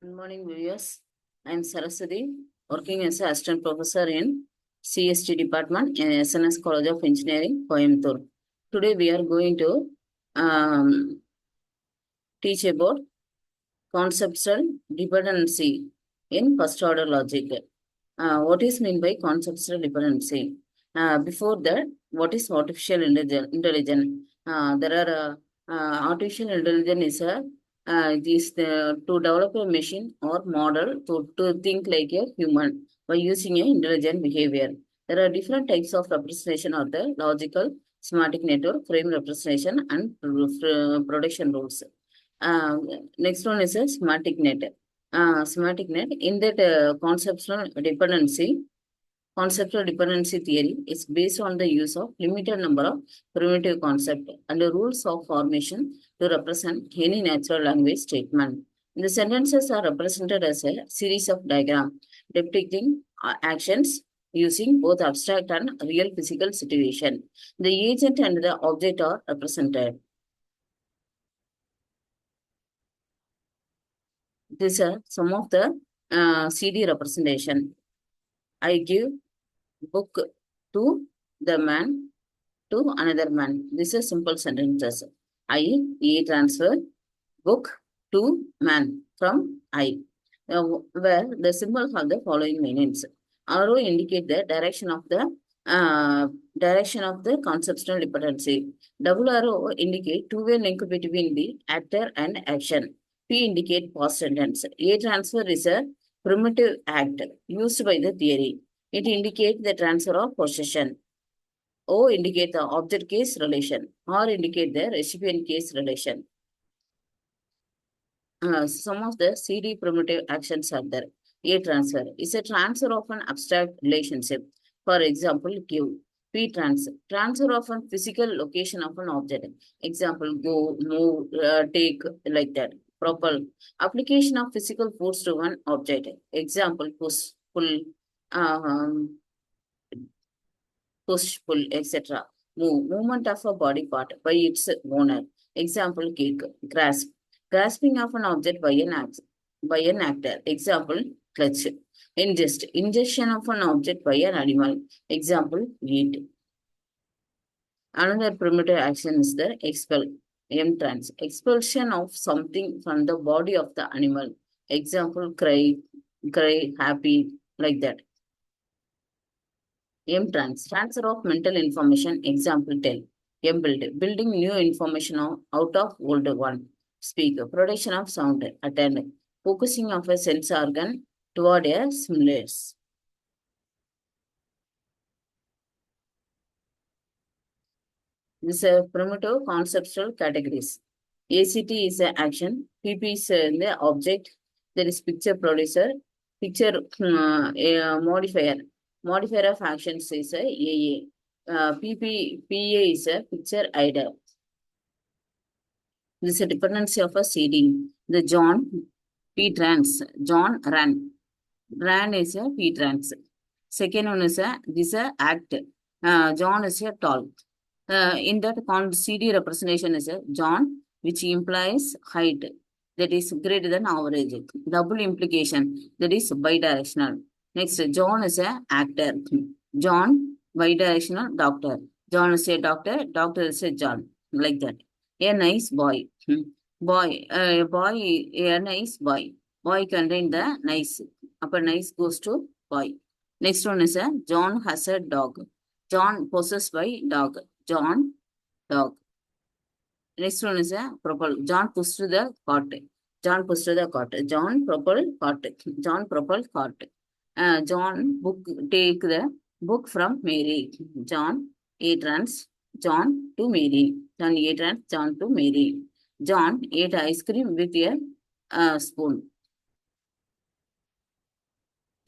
Good morning, viewers. I am Saraswathi, working as an assistant professor in CST department in SNS College of Engineering, Coimbatore. Today we are going to teach about conceptual dependency in first order logic. What is meant by conceptual dependency? Before that, what is artificial intelligence? There are artificial intelligence is to develop a machine or model to think like a human by using a intelligent behavior. There are different types of representation of the logical, semantic network, frame representation, and production rules. Uh, Next one is a semantic net. Semantic net. In that conceptual dependency theory is based on the use of limited number of primitive concepts and the rules of formation to represent any natural language statement. The sentences are represented as a series of diagrams depicting actions using both abstract and real physical situation. The agent and the object are represented. These are some of the CD representation. I give book to the man to another man. This is simple sentences. I transfer book to man from I. Where the symbols have the following meanings. Arrow indicate the uh, direction of the conceptual dependency. Double arrow indicate two-way link between the actor and action. P indicate past sentence. A transfer is a primitive act used by the theory. It indicates the transfer of possession. O indicate the object case relation. R indicate the recipient case relation. Some of the CD primitive actions are there. A transfer is a transfer of an abstract relationship. For example, give. P transfer, transfer of a physical location of an object. Example, go, move, take, like that. Propel, application of physical force to one object. Example, push, pull, um, push, pull, etc. Move, movement of a body part by its owner. Example, kick, grasp, grasping of an object by an actor. Example, clutch. Ingest, ingestion of an object by an animal. Example, eat. Another primitive action is the expel. M-trans, expulsion of something from the body of the animal. Example, cry, happy, like that. M-trans, transfer of mental information. Example, tell. M-build, building new information out of old one. Speak, production of sound. Attend, focusing of a sense organ toward a stimulus. This is a primitive conceptual categories. ACT is an action. PP is the object. There is picture producer. Picture a modifier. Modifier of actions is a AA. PA is a picture idea. This is a dependency of a CD. The John P trans. John ran. Ran is a P trans. Second one is a this is a act. John is a tall. In that CD representation is a John, which implies height that is greater than average. Double implication that is bidirectional. Next, John is a actor. John, bidirectional doctor. John is a doctor. Doctor is a John. Like that. A nice boy. Boy, a nice boy. Boy contain the nice. Upper nice goes to boy. Next one is a John has a dog. John possessed by dog. John, dog. Next one is a propel. John pushed to the cart. John pushed to the cart. John propel cart. John propel cart. John book take the book from Mary. John A trans. John to Mary. John A trans. John to Mary. John ate ice cream with a spoon.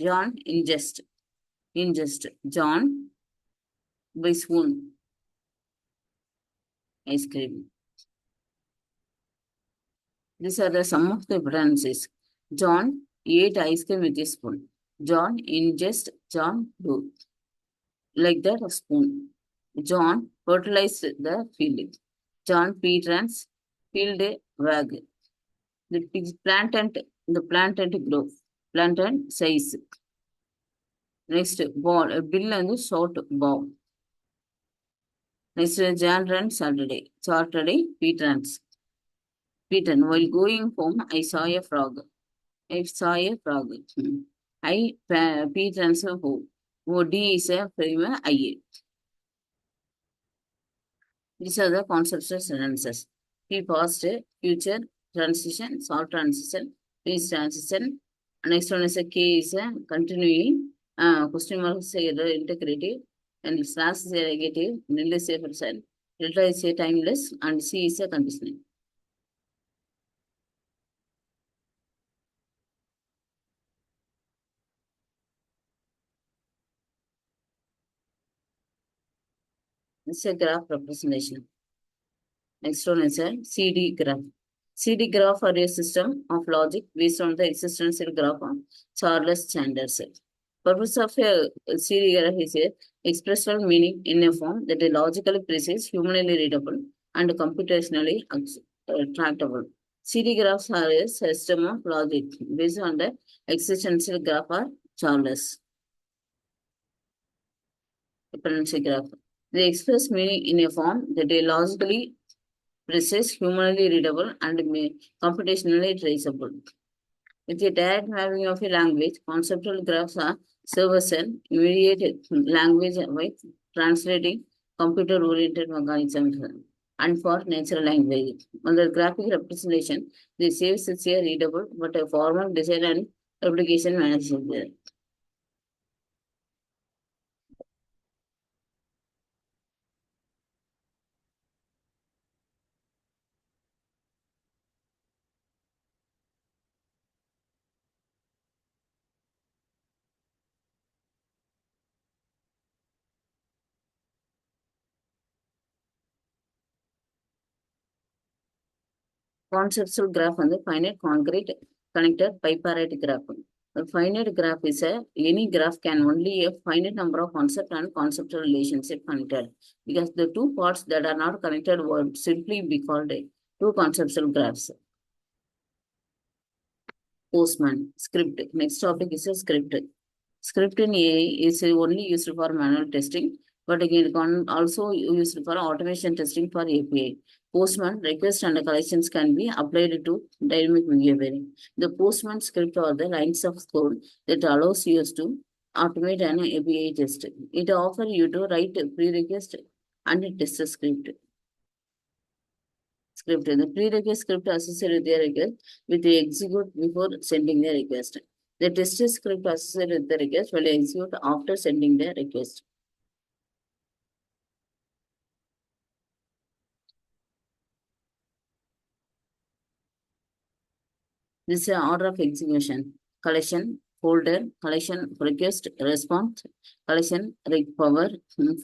John ingest. Ingest. John by spoon. Ice cream. These are the some of the differences. John ate ice cream with a spoon. John ingest, John do. Like that, a spoon. John fertilized the field. John Petrans field a wag. The plantant growth, plantant size. Next, ball, bill and the short bow. Next, Jan runs Saturday, Pete runs. Peter, while going home, I saw a frog. I saw a frog. Pete runs home. D is a prima I. These are the conceptual sentences. P past, future, transition, short transition, phase transition. Next one is a K is a continuing, question mark is a integrative, and slash is a negative, nil is a percent, delta is a timeless, and C is a conditional. This is a graph representation. Next one is a CD graph. CD graph are a system of logic based on the existential graph of Charles Sanders. Purpose of a CD graph is a expressive meaning in a form that is logically precise, humanly readable, and computationally tractable. CD graphs are a system of logic based on the existential graph of Charles. Dependency graph. They express meaning in a form that is logically precise, humanly readable, and computationally traceable. With a direct mapping of a language, conceptual graphs are serve as an immediate language by translating computer-oriented mechanisms and for natural language. On the graphic representation, they save such a readable but a formal design and application management. Conceptual graph and the finite concrete connected bipartite graph. A finite graph is any graph can only a finite number of concept and conceptual relationship connected because the two parts that are not connected would simply be called two conceptual graphs. Postman script. Next topic is a script. Script in AI is only used for manual testing, but again also used for automation testing for API. Postman requests and collections can be applied to dynamic behavior. The Postman script are the lines of code that allows you to automate an API test. It offers you to write pre-request and test the script. The prerequisite script associated with the request with the execute before sending the request. The test script associated with the request will execute after sending the request. This is the order of execution. Collection, folder, collection, request, response, collection, power,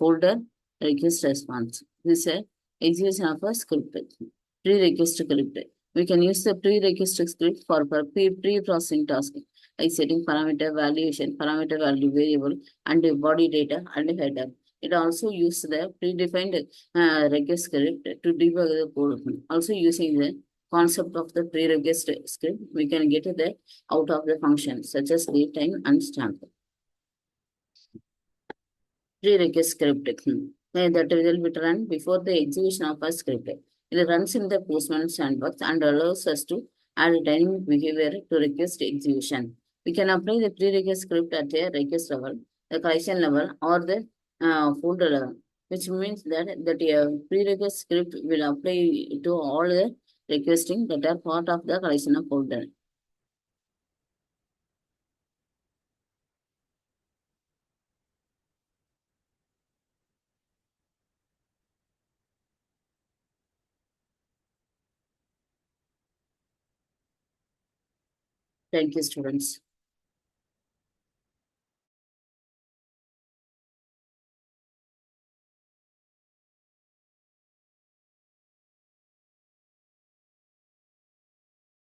folder, request, response. This is a execution of a script. Prerequisite script. We can use the prerequisite script for pre-processing task, like setting parameter valuation, parameter value variable, and body data and header. It also uses the predefined request script to debug the code. Also using the concept of the prerequisite script, we can get the out of the function such as date, time, and stamp. Prerequisite script that will be run before the execution of a script. It runs in the Postman sandbox and allows us to add dynamic behavior to request execution. We can apply the prerequisite script at a request level, the collection level, or the folder level, which means that a prerequisite script will apply to all the requesting that are part of the collection of folder. Thank you, students.